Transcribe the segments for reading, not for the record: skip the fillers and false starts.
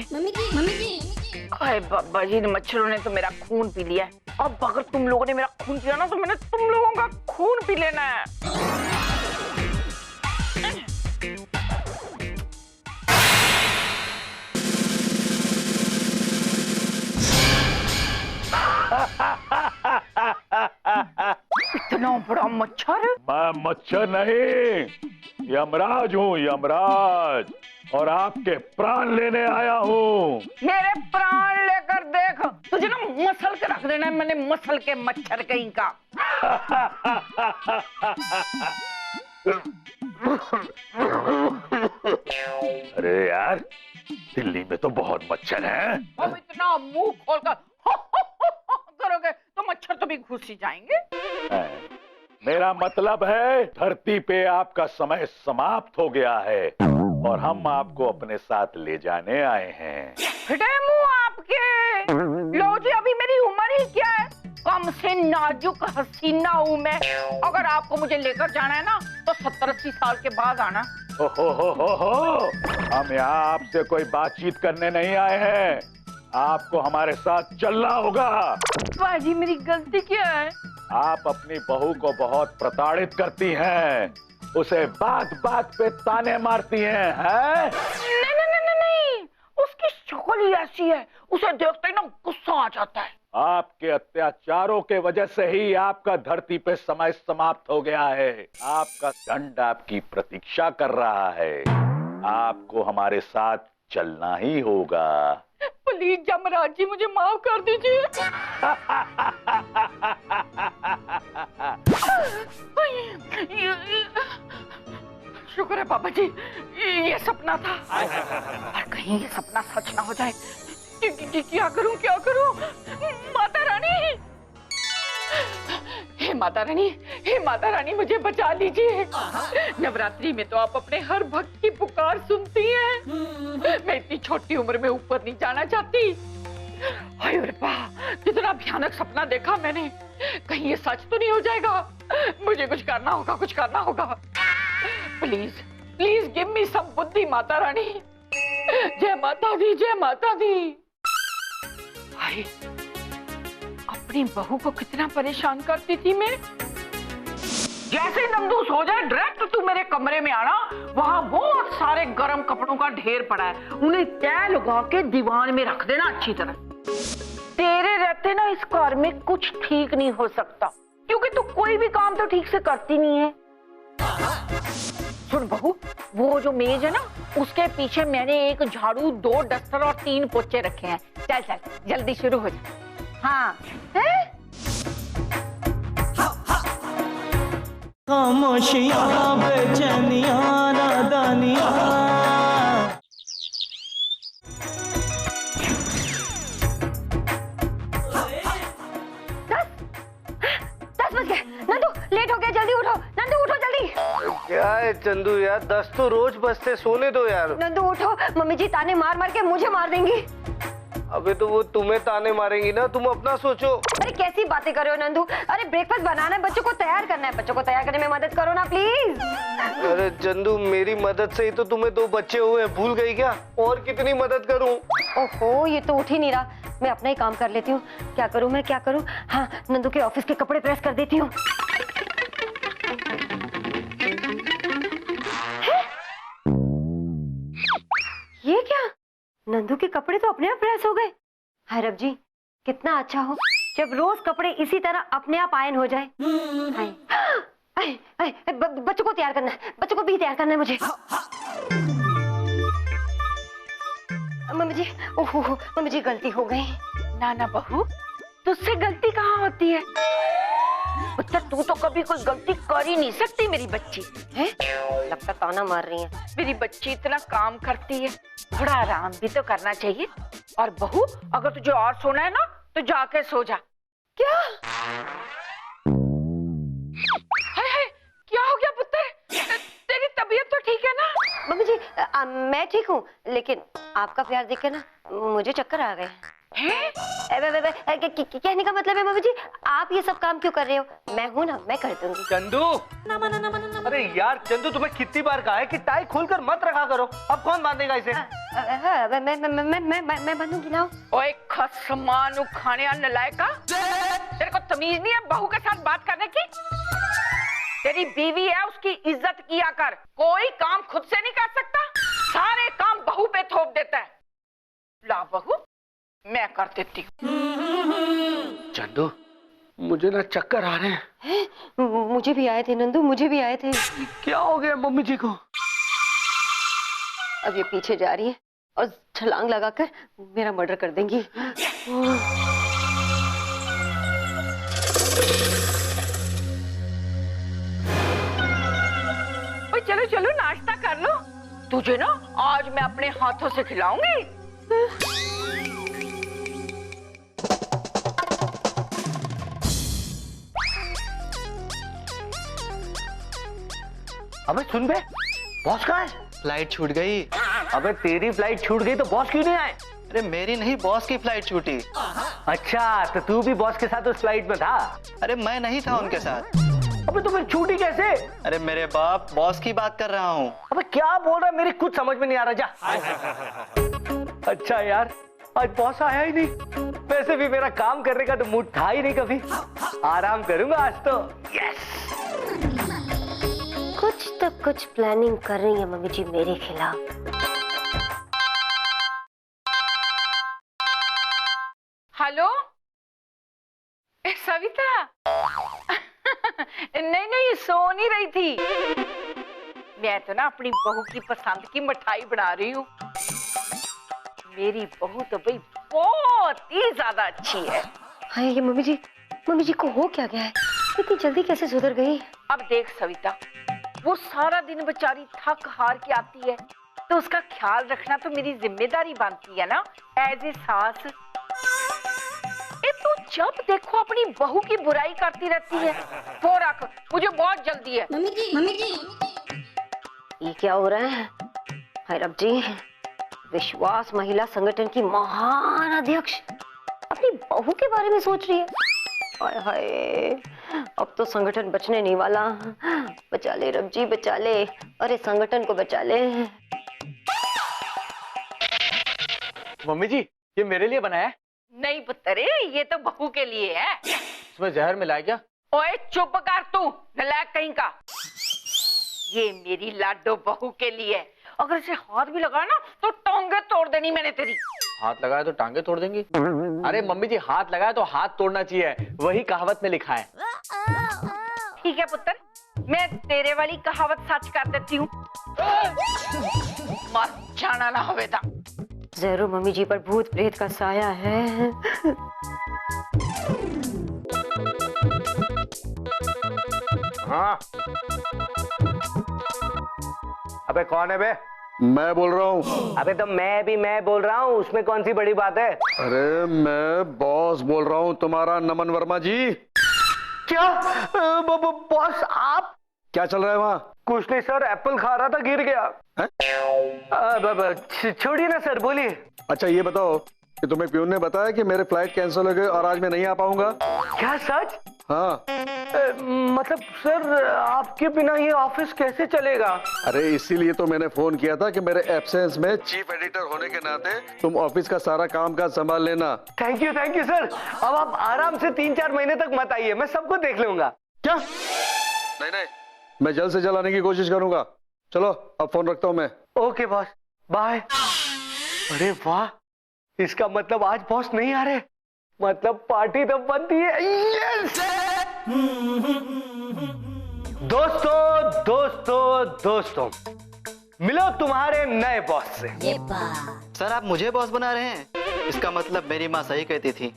Mummy जी। अरे बाबा जी, मच्छरों ने तो मेरा खून पी लिया है। अब अगर तुम लोगों ने मेरा खून पिया ना तो मैंने तुम लोगों का खून पी लेना है। इतना बड़ा मच्छर? मैं मच्छर नहीं, यमराज हूँ, यमराज, और आपके प्राण लेने आया हूँ। मेरे प्राण लेकर देख, तुझे ना मसल के रख देना है मैंने, मसल के मच्छर कहीं का। अरे यार, दिल्ली में तो बहुत मच्छर हैं। अब इतना मुंह खोलकर करोगे तो मच्छर तो भी घुस ही जाएंगे। मेरा मतलब है, धरती पे आपका समय समाप्त हो गया है और हम आपको अपने साथ ले जाने आए हैं। फिटे मुंह आपके। लो जी, अभी मेरी उम्र ही क्या है, कम से नाजुक हसीना हूँ मैं। अगर आपको मुझे लेकर जाना है ना तो 70-80 साल के बाद आना। हो। हम यहाँ आपसे कोई बातचीत करने नहीं आए हैं, आपको हमारे साथ चलना होगा। बाजी, मेरी गलती क्या है? आप अपनी बहू को बहुत प्रताड़ित करती हैं, उसे बात बात पे ताने मारती हैं, हैं? नहीं, उसकी शक्ल ही ऐसी है, उसे देखते ही ना गुस्सा आ जाता है। आपके अत्याचारों के वजह से ही आपका धरती पे समय समाप्त हो गया है। आपका दंड आपकी प्रतीक्षा कर रहा है, आपको हमारे साथ चलना ही होगा। प्लीज यमराज जी, मुझे माफ कर दीजिए। शुक्र है बाबा जी, ये सपना था। और कहीं ये सपना सच ना हो जाए। क्या करूं? माता रानी, हे माता रानी, मुझे बचा लीजिए। नवरात्रि में तो आप अपने हर भक्त की पुकार सुनती हैं। मैं इतनी छोटी उम्र में ऊपर नहीं जाना चाहती। हाय कितना भयानक सपना देखा मैंने, कहीं ये सच तो नहीं हो जाएगा। मुझे कुछ करना होगा। प्लीज गिव मी सम बुद्धि माता रानी। जय माता दी। हाय, अपनी बहू को कितना परेशान करती थी मैं। जैसे ही नंदू सो जाए डायरेक्ट तू मेरे कमरे में आना, वहाँ बहुत सारे गर्म कपड़ों का ढेर पड़ा है, उन्हें तय लगा के दीवान में रख देना अच्छी तरह। तेरे रहते ना इस घर में कुछ ठीक नहीं हो सकता, क्योंकि तू कोई भी काम तो ठीक से करती नहीं है। सुन बहू, वो जो मेज है ना, उसके पीछे मैंने एक झाड़ू, 2 डस्टर और 3 पोछे रखे हैं। चल जल्दी शुरू हो जा। हाँ है? खामोशियां, बेचैनियां, नादानियां। 10 बज गए। नंदू लेट हो गया, जल्दी उठो। नंदू उठो जल्दी। क्या है चंदू यार, 10 तो रोज बजते, सोने दो यार। नंदू उठो, मम्मी जी ताने मार के मुझे मार देंगी। अबे तो वो तुम्हें ताने मारेंगी ना, तुम अपना सोचो। अरे कैसी बातें कर रहे हो नंदू? अरे ब्रेकफास्ट बनाना है, बच्चों को तैयार करना है, बच्चों को तैयार करने में मदद करो ना प्लीज। अरे चंदू, मेरी मदद से ही तो तुम्हें 2 बच्चे हुए हैं, भूल गई क्या? और कितनी मदद करूं? ओहो, ये तो उठ ही नहीं रहा। मैं अपना ही काम कर लेती हूँ। क्या करूँ? हाँ, नंदू के ऑफिस के कपड़े प्रेस कर देती हूँ। ये क्या? नंदू के कपड़े तो अपने आप प्रेस हो गए। हाय रब जी, कितना अच्छा हो जब रोज कपड़े इसी तरह अपने आप आयन हो जाए। बच्चों को तैयार करना है, बच्चों को भी तैयार करना है मुझे। मम्मी जी, ओहो मम्मी जी, गलती हो गई। ना बहू, तुझसे गलती कहाँ होती है? बच्चा, तू तो कभी कोई गलती कर ही नहीं सकती मेरी बच्ची है। लगता ताना मार रही है। मेरी बच्ची इतना काम करती है, थोड़ा आराम भी तो करना चाहिए। और बहू, अगर तुझे और सोना है ना तो जाके सो जा। क्या? हाय, क्या हो गया पुत्र? तेरी तबीयत तो ठीक है ना? मम्मी जी, मैं ठीक हूँ, लेकिन आपका प्यार देख के ना मुझे चक्कर आ गए। कहने का मतलब है मम्मी जी, आप ये सब काम क्यों कर रहे हो? मैं हूँ ना, मैं कर दूंगी। चंदू, अरे यार चंदू, तुम्हें कितनी बार कहा है कि टाई खोलकर मत रखा करो। अब कौन बांधेगा इसे? मैं बनूंगी ना। ओए खसमानु खाने नलायका, तेरे को तमीज नहीं है बहू के साथ बात करने की? तेरी बीवी है, उसकी इज्जत किया कर। कोई काम खुद से नहीं कर सकता, सारे काम बहू पे थोप देता है। ला बहू, मैं कर देती हूँ। चंदू, मुझे ना चक्कर आ रहे हैं। मुझे भी आए थे नंदू, मुझे भी आए थे। क्या हो गया मम्मी जी को? अब ये पीछे जा रही है और छलांग लगाकर मेरा मर्डर कर देंगी। ओए चलो चलो नाश्ता कर लो, तुझे ना आज मैं अपने हाथों से खिलाऊंगी। अबे सुन बे, बॉस कहाँ है? फ्लाइट छूट गई। अबे तेरी फ्लाइट छूट गई तो बॉस क्यों नहीं आए? अरे मेरी नहीं, बॉस की फ्लाइट छूटी। अच्छा, तो तू भी बॉस के साथ उस फ्लाइट में था? अरे मैं नहीं था उनके साथ। अबे तो फिर छूटी कैसे? अरे मेरे बाप, बॉस की बात कर रहा हूँ। अबे क्या बोल रहा है, मेरी कुछ समझ में नहीं आ रहा। जा। अच्छा यार, आज बॉस आया ही नहीं। वैसे भी मेरा काम करने का तो मूड था ही नहीं कभी। आराम करूंगा आज तो। यस। कुछ तो कुछ प्लानिंग कर रही है मम्मी जी मेरे खिलाफ। हेलो सविता। नहीं नहीं, सो नहीं रही थी। मैं तो ना अपनी बहू की पसंद की मिठाई बना रही हूँ। मेरी बहू तो भाई बहुत ही ज्यादा अच्छी है। हाय ये मम्मी जी को हो क्या गया है? इतनी जल्दी कैसे सुधर गई? अब देख सविता, वो सारा दिन बेचारी थक हार के आती है, तो उसका ख्याल रखना तो मेरी जिम्मेदारी बनती है ना, एज ए सास। तू जब देखो अपनी बहू की बुराई करती रहती है। वो रख, मुझे बहुत जल्दी है। मम्मी जी ये क्या हो रहा है? भैरव जी, विश्वास महिला संगठन की महान अध्यक्ष अपनी बहू के बारे में सोच रही है। हाय हाय, अब तो संगठन बचने नहीं वाला। बचा ले रब जी, बचा ले। अरे संगठन को बचा ले। मम्मी जी, ये मेरे लिए बनाया है? नहीं पुत्तरे, ये तो बहू के लिए है। इसमें जहर मिलाया क्या? ओए चुप कर तू, नलायक कहीं का। ये मेरी लाडो बहू के लिए है। अगर इसे हाथ भी लगाया ना तो टांगे तोड़ देनी मैंने तेरी। हाथ लगाया तो टांगे तोड़ देंगी? अरे मम्मी जी, हाथ लगाया तो हाथ तोड़ना चाहिए, वही कहावत में लिखा है। ठीक है पुत्र, मैं तेरे वाली कहावत सच कर देती हूँ। मर जाना ना होवेदा। जरूर मम्मी जी पर भूत प्रेत का साया है। हाँ। अबे कौन है बे? मैं बोल रहा हूँ। अबे तो मैं बोल रहा हूँ, उसमें कौन सी बड़ी बात है? अरे मैं बॉस बोल रहा हूँ, तुम्हारा नमन वर्मा जी। क्या? बॉस आप? क्या चल रहा है वहाँ? कुछ नहीं सर, एप्पल खा रहा था, गिर गया। छोड़िए ना सर, बोलिए। अच्छा ये बताओ कि तुम्हें प्यून ने बताया कि मेरे फ्लाइट कैंसिल हो गए और आज मैं नहीं आ पाऊंगा? क्या सच? हाँ। मतलब सर, आपके बिना ये ऑफिस कैसे चलेगा? अरे इसीलिए तो मैंने फोन किया था कि मेरे एब्सेंस में चीफ एडिटर होने के नाते तुम ऑफिस का सारा काम काज संभाल लेना। Thank you sir. अब आप आराम से 3-4 महीने तक मत आइए, मैं सबको देख लूंगा। क्या? नहीं, मैं जल्द से जल्द आने की कोशिश करूंगा। चलो अब फोन रखता हूं मैं। Okay boss, bye. अरे वाह, इसका मतलब आज बॉस नहीं आ रहे, मतलब पार्टी तो बनती है। यस! दोस्तों, मिलो तुम्हारे नए बॉस से। सर आप मुझे बॉस बना रहे हैं? इसका मतलब मेरी माँ सही कहती थी,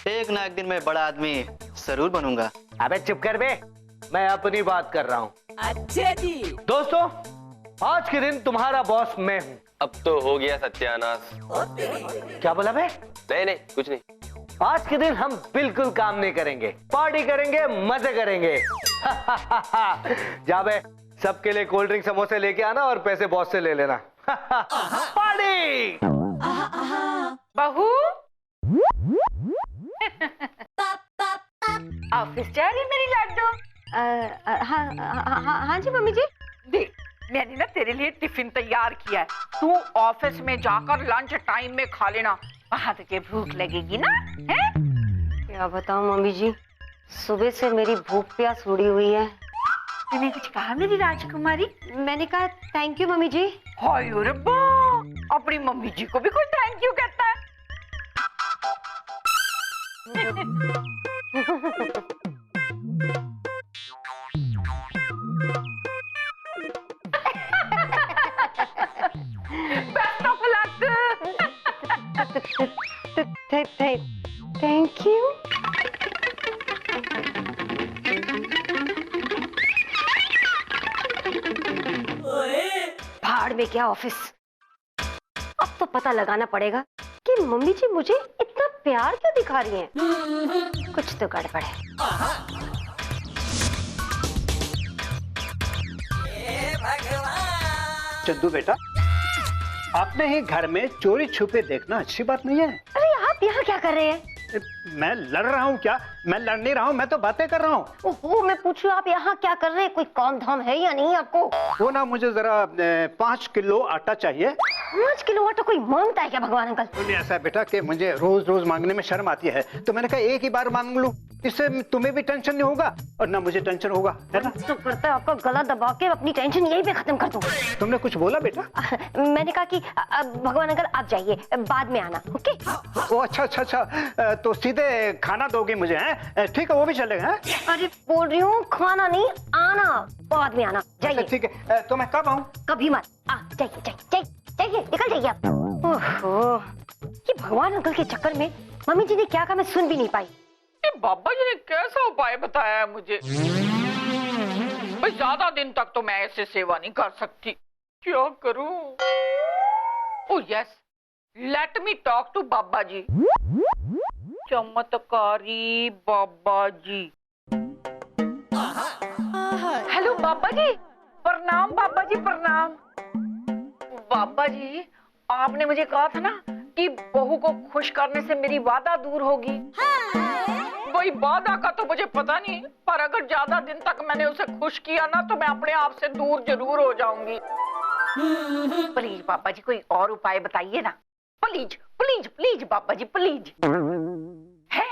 एक ना एक दिन मैं बड़ा आदमी जरूर बनूंगा। अबे चुप कर बे, मैं अपनी बात कर रहा हूँ। अच्छा जी। दोस्तों, आज के दिन तुम्हारा बॉस मैं हूँ। अब तो हो गया सत्यानाश। क्या बोला बे? नहीं कुछ नहीं। आज के दिन हम बिल्कुल काम नहीं करेंगे, पार्टी करेंगे, मजे करेंगे। जा बे, सबके लिए कोल्ड ड्रिंक समोसे लेके आना और पैसे बॉस से ले लेना। पार्टी। बहू ऑफिस जा रही मेरी लाडो? हाँ जी मम्मी जी। देख, मैंने ना तेरे लिए टिफिन तैयार किया है, तू ऑफिस में जाकर लंच टाइम में खा लेना, वहां तुझे भूख लगेगी ना, है? क्या बताऊं मम्मी जी, सुबह से मेरी भूख प्यास उड़ी हुई है। तूने कुछ कहा मेरी राजकुमारी? मैंने कहा थैंक यू मम्मी जी। हाय रब्बा, अपनी मम्मी जी को भी कोई थैंक यू कहता है? Best of luck. Thank you. भाड़ में क्या ऑफिस, अब तो पता लगाना पड़ेगा कि मम्मी जी मुझे इतना प्यार क्यों दिखा रही हैं। कुछ तो गड़बड़ है। चंदू बेटा, आपने ही घर में चोरी छुपे देखना अच्छी बात नहीं है। अरे आप यहाँ क्या कर रहे हैं? मैं लड़ रहा हूँ क्या? मैं लड़ नहीं रहा हूँ, मैं तो बातें कर रहा हूँ। ओहो, मैं पूछूं आप यहाँ क्या कर रहे हैं? कोई काम धाम है या नहीं आपको? वो ना, मुझे जरा 5 किलो आटा चाहिए। 5 किलो आटा कोई मांगता है क्या भगवान अंकल? बोलिए ऐसा बेटा कि मुझे रोज रोज मांगने में शर्म आती है, तो मैंने कहा एक ही बार मांग लूं, इससे तुम्हें भी टेंशन नहीं होगा और ना मुझे टेंशन होगा, है ना? तो करता है आपका गला दबा के अपनी टेंशन यहीं पे खत्म कर दूं। तुमने कुछ बोला बेटा? मैंने कहा कि भगवान अंकल आप जाइए, बाद में आना। ओके? ओ अच्छा, तो सीधे खाना दोगे मुझे, हैं? ठीक है, वो भी चलेगा। अरे बोल रही हूँ खाना नहीं, आना, बाद में आना। जाइए। ठीक है, तो मैं कब आऊँ? कभी मत। जाइए, निकल जाइए आप। ओहो, ये भगवान अंकल के चक्कर में मम्मी जी ने क्या कहा मैं सुन भी नहीं पाई। बाबा जी ने कैसा उपाय बताया है मुझे? भाई ज्यादा दिन तक तो मैं ऐसे सेवा नहीं कर सकती, क्या करूं? Oh yes, let me talk to Baba ji. चमत्कारी बाबा जी। हेलो बाबा जी, प्रणाम बाबा जी, प्रणाम। बाबा जी, आपने मुझे कहा था ना कि बहू को खुश करने से मेरी वादा दूर होगी। वही वादा का तो मुझे पता नहीं, पर अगर ज्यादा दिन तक मैंने उसे खुश किया ना तो मैं अपने आप से दूर जरूर हो जाऊंगी। प्लीज बाबा जी कोई और उपाय बताइए ना, प्लीज प्लीज प्लीज बाबा जी प्लीज। है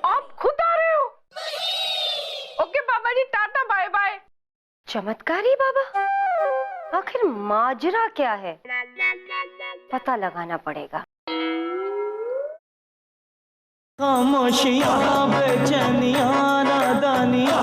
आप खुद आ रहे हो? ओके बाबा जी, टाटा बाय बाय। चमत्कारी बाबा, आखिर माजरा क्या है? पता लगाना पड़ेगा। खामोशियां, बेचैनियां, नादानियां।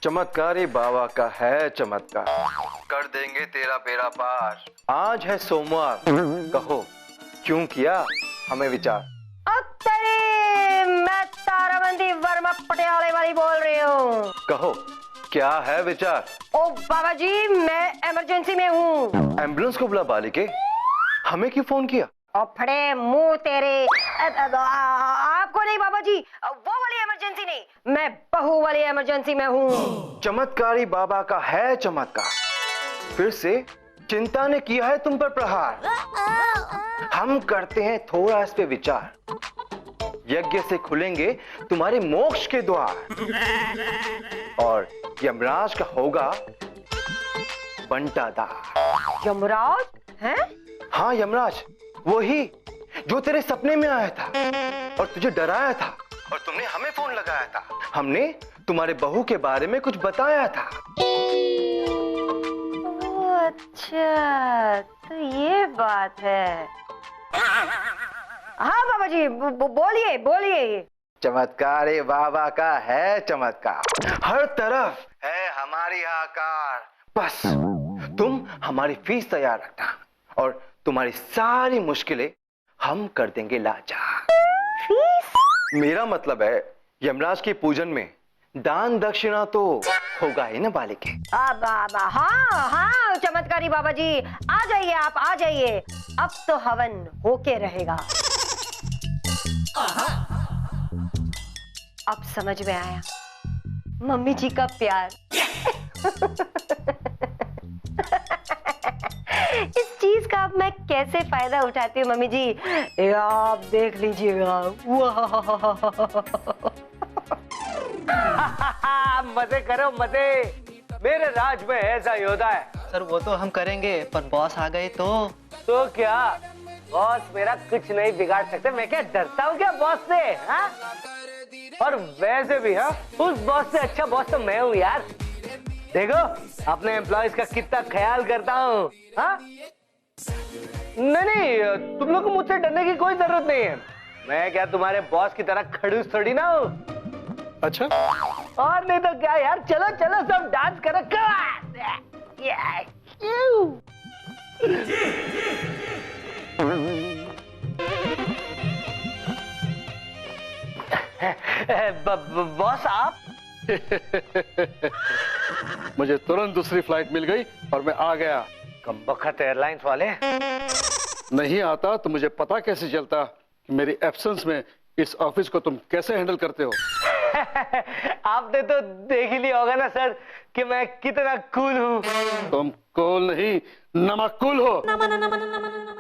चमत्कारी बाबा का है चमत्कार, कर देंगे तेरा बेड़ा पार। आज है सोमवार, कहो क्यों किया हमें विचार? मैं ताराबंदी वर्मा पटियाले वाली बोल रही हूँ। कहो क्या है विचार? ओ बाबा जी, मैं इमरजेंसी में हूँ। एम्बुलेंस को बुला बालिके, हमें क्यों फोन किया? और फड़े मुंह तेरे, आपको नहीं बाबा जी, वो वाली इमरजेंसी नहीं, मैं बहू वाली इमरजेंसी में हूँ। चमत्कारी बाबा का है चमत्कार, फिर से चिंता ने किया है तुम पर प्रहार। हम करते हैं थोड़ा इस पे विचार, यज्ञ से खुलेंगे तुम्हारे मोक्ष के द्वार और यमराज का होगा बंटादार। यमराज हैं? हाँ यमराज, वही जो तेरे सपने में आया था और तुझे डराया था और तुमने हमें फोन लगाया था। हमने तुम्हारे बहू के बारे में कुछ बताया था। अच्छा, तो ये बात है। हाँ बाबा जी, बोलिए बोलिए। चमत्कारी बाबा का है चमत्कार, हर तरफ है हमारी आकार। बस तुम हमारी फीस तैयार रखना और तुम्हारी सारी मुश्किलें हम कर देंगे लाचार। फीस? मेरा मतलब है यमराज के पूजन में दान दक्षिणा तो होगा ही ना बालिके। हाँ हाँ चमत्कारी बाबा जी, आ जाइए, आप आ जाइए। अब तो हवन होके रहेगा। अब समझ में आया मम्मी जी का प्यार। इस चीज का अब मैं कैसे फायदा उठाती हूँ मम्मी जी, ये आप देख लीजिएगा। मजे करो मजे, मेरे राज में ऐसा योद्धा है। सर वो तो हम करेंगे, पर बॉस आ गए तो क्या, बॉस मेरा कुछ नहीं बिगाड़ सकते। मैं क्या डरता हूँ क्या बॉस से? हाँ? और वैसे भी हाँ, उस बॉस से अच्छा बॉस तो मैं हूँ यार। देखो अपने एम्प्लॉयज का कितना ख्याल करता हूँ। हाँ? नहीं, तुम लोग को मुझसे डरने की कोई जरूरत नहीं है। मैं क्या तुम्हारे बॉस की तरह खड़ूस थोड़ी ना हूँ। अच्छा, और नहीं तो क्या यार, चलो चलो सब डांस करो। बॉस आप मुझे तुरंत दूसरी फ्लाइट मिल गई और मैं आ गया। कमबख्त एयरलाइंस वाले। नहीं आता तो मुझे पता कैसे चलता कि मेरी एब्सेंस में इस ऑफिस को तुम कैसे हैंडल करते हो। आपने तो देख ही लिया होगा ना सर कि मैं कितना कूल हूँ। तुम कूल नहीं, नमकूल हो।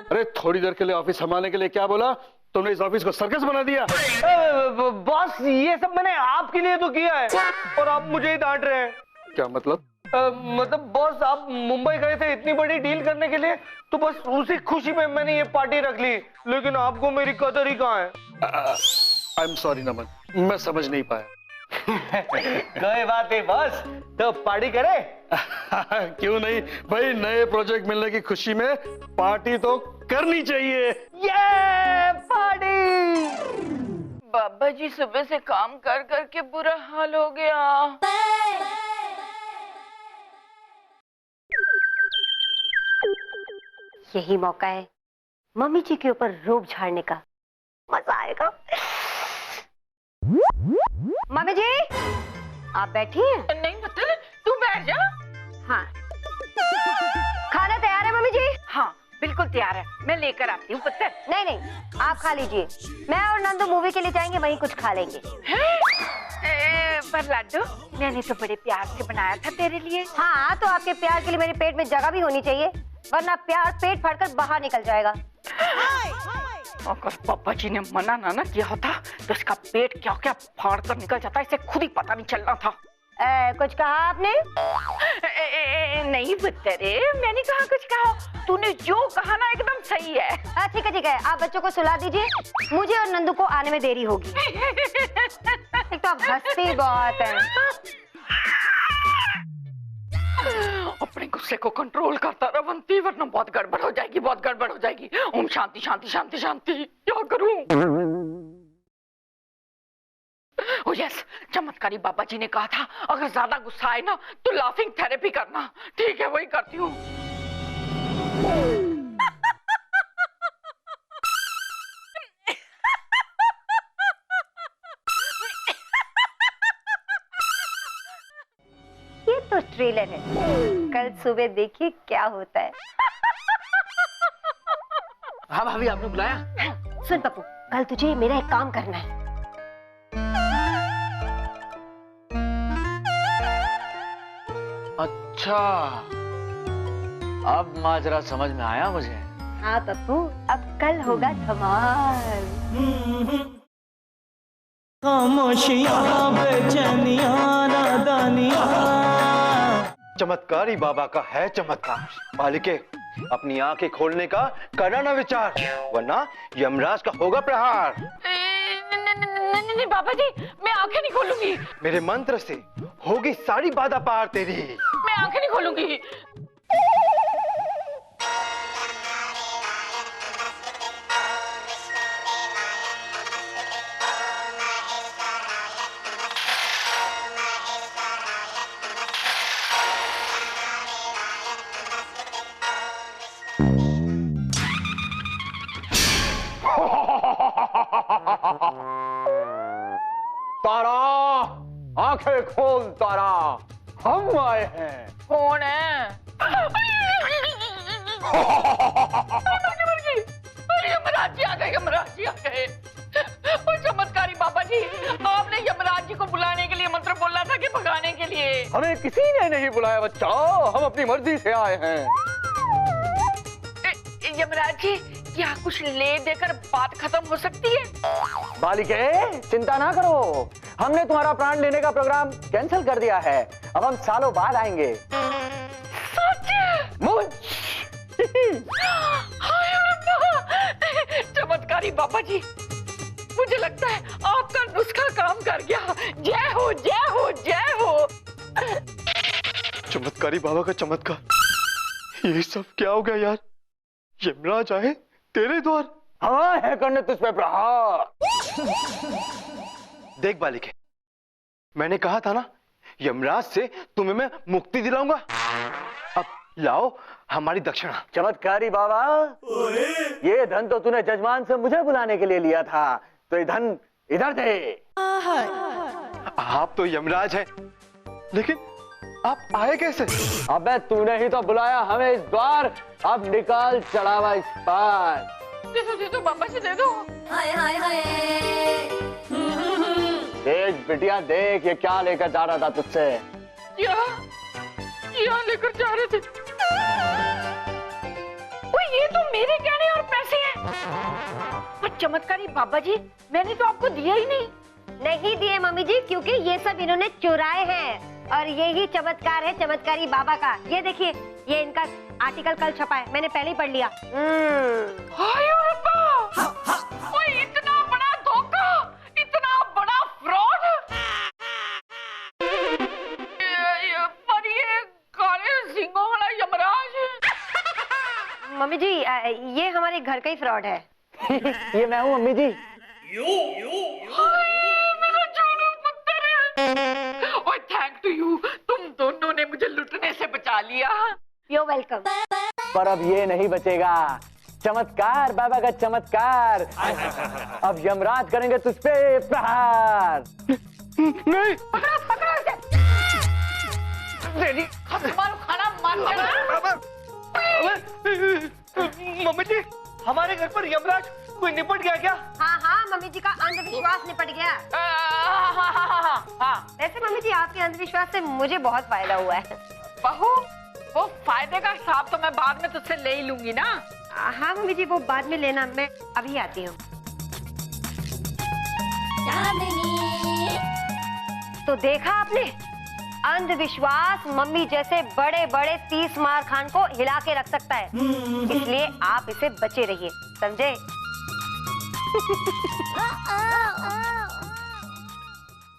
अरे थोड़ी देर के लिए ऑफिस संभालने के लिए क्या बोला तुमने, इस ऑफिस को सर्कस बना दिया। बॉस ये सब मैंने आपके लिए तो किया है और आप मुझे ही डांट रहे हैं। क्या मतलब? मतलब बॉस आप मुंबई गए थे इतनी बड़ी डील करने के लिए, तो बस उसी खुशी में मैंने ये पार्टी रख ली, लेकिन आपको मेरी कदर ही कहाँ है। आई एम सॉरी नमन, मैं समझ नहीं पाया। कोई बात नहीं बॉस, तो पार्टी करे। क्यों नहीं भाई, नए प्रोजेक्ट मिलने की खुशी में पार्टी तो करनी चाहिए। ये पार्टी। बाबा जी सुबह से काम कर कर के बुरा हाल हो गया। यही मौका है मम्मी जी के ऊपर रूप झाड़ने का, मजा आएगा। मम्मी जी आप बैठी हैं? नहीं मतलब तू बैठ जा। हाँ खाना तैयार है मम्मी जी? हाँ बिल्कुल तैयार है, मैं लेकर आती हूँ पुत्र। नहीं नहीं आप खा लीजिए, मैं और नंदू मूवी के लिए जाएंगे, वहीं कुछ खा लेंगे। पर लाडू मैंने तो बड़े प्यार से बनाया था तेरे लिए। हाँ तो आपके प्यार के लिए मेरे पेट में जगह भी होनी चाहिए, वरना प्यार पेट फाड़कर बाहर निकल जाएगा। अगर पापा जी ने मना ना किया होता तो इसका पेट क्या क्या फाड़ कर निकल जाता, इसे खुद ही पता नहीं चलना था। कुछ कहा आपने? नहीं पुत्र, मैंने कहा कुछ कहा, तूने जो कहा ना एकदम सही है। ठीक है, आप बच्चों को सुला दीजिए, मुझे और नंदू को आने में देरी होगी। एक तो आप हंसती बहुत हैं। अपने गुस्से को कंट्रोल करता रह बंती, वरना बहुत गड़बड़ हो जाएगी, बहुत गड़बड़ हो जाएगी। ओम शांति शांति शांति शांति। क्या करूं? ओ यस, चमत्कारी बाबा जी ने कहा था अगर ज्यादा गुस्सा आए ना तो लाफिंग थेरेपी करना। ठीक है वही करती हूँ। ये तो ट्रेलर है, कल सुबह देखिए क्या होता है। हाँ भाभी आपने बुलाया? सुन पप्पू, कल तुझे मेरा एक काम करना है। अच्छा, अब माजरा समझ में आया मुझे। हाँ पप्पू, अब कल होगा धमाल। खामोशियां बेचैनियां नादानियां। चमत्कारी बाबा का है चमत्कार। बालिके अपनी आंखें खोलने का करना ना विचार, वरना यमराज का होगा प्रहार। नहीं बाबा जी, मैं आंखें नहीं खोलूंगी। मेरे मंत्र से होगी सारी बाधा पार तेरी। मैं आंखें नहीं खोलूंगी। तारा आंखें खोल तारा, हम आए हैं। कौन है? यमराज जी आ गए, यमराज जी आ गए। ओ चमत्कारी बाबा जी, आपने यमराज जी को बुलाने के लिए मंत्र बोला था कि भगाने के लिए? हमें किसी ने नहीं बुलाया बच्चा, हम अपनी मर्जी से आए हैं। यमराज जी, क्या कुछ ले देकर बात खत्म हो सकती है? बालिके, चिंता ना करो, हमने तुम्हारा प्राण लेने का प्रोग्राम कैंसिल कर दिया है। अब हम सालों बाद आएंगे। चमत्कारी बाबा जी, मुझे लगता है आपका नुस्खा काम कर गया। जय हो, जय हो, जय हो। चमत्कारी बाबा का चमत्कार, ये सब क्या हो गया यार? यमराज आए तेरे द्वार। हाँ है करने तुझ पे प्रहार। देख बालिके, मैंने कहा था ना, यमराज से तुम्हें मैं मुक्ति दिलाऊंगा। अब लाओ हमारी दक्षिणा। चमत्कारी बाबा, ये धन तो तूने जजमान से मुझे बुलाने के लिए लिया था, तो ये धन इधर दे। आप तो यमराज हैं, लेकिन आप आए कैसे? अबे तूने ही तो बुलाया हमें इस द्वार, अब निकाल चढ़ावा इस पार। दे दो बाबा जी, दे दो। हाय हाय हाय। देख बिटिया देख, ये क्या लेकर जा रहा था तुझसे? क्या लेकर जा रहे थे? ओ, ये तो मेरे गहने और पैसे हैं। पर चमत्कारी बाबा जी, मैंने तो आपको दिया ही नहीं। नहीं दिए मम्मी जी, क्योंकि ये सब इन्होंने चुराए हैं और यही चमत्कार है चमत्कारी बाबा का। ये देखिए, ये इनका आर्टिकल कल छपा है, मैंने पहले ही पढ़ लिया। हाय रब्बा! ओए, इतना बड़ा धोखा, इतना बड़ा फ्रॉड! पर ये काले सिंगों वाला यमराज। मम्मी जी, ये हमारे घर का ही फ्रॉड है। ये मैं हूँ मम्मी जी। मेरा जानू पुत्र है। ओए, थैंक टू यू, तुम दोनों ने मुझे लुटने से बचा लिया। You're welcome। पर अब ये नहीं बचेगा, चमत्कार बाबा का चमत्कार। अब यमराज करेंगे तुझ पे प्रहार। नहीं, पकड़ो इसे। रेडी, मारो खाना मार देना। मम्मी जी, हमारे घर पर यमराज कोई निपट गया क्या? हाँ हाँ, मम्मी जी का अंधविश्वास निपट गया। हाँ। वैसे मम्मी जी, आपके अंधविश्वास से मुझे बहुत फायदा हुआ है। बहू, वो फायदे का हिसाब तो मैं बाद में तुझसे ले ही लूंगी ना। हाँ मम्मी जी, वो बाद में लेना, मैं अभी आती हूँ। तो देखा आपने, अंधविश्वास मम्मी जैसे बड़े बड़े 30 मार खान को हिला के रख सकता है, इसलिए आप इसे बचे रहिए, समझे?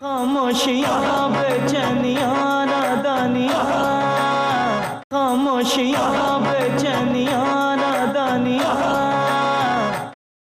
खामोशियाँ बेचैनियाँ नादानियाँ, खामोशियाँ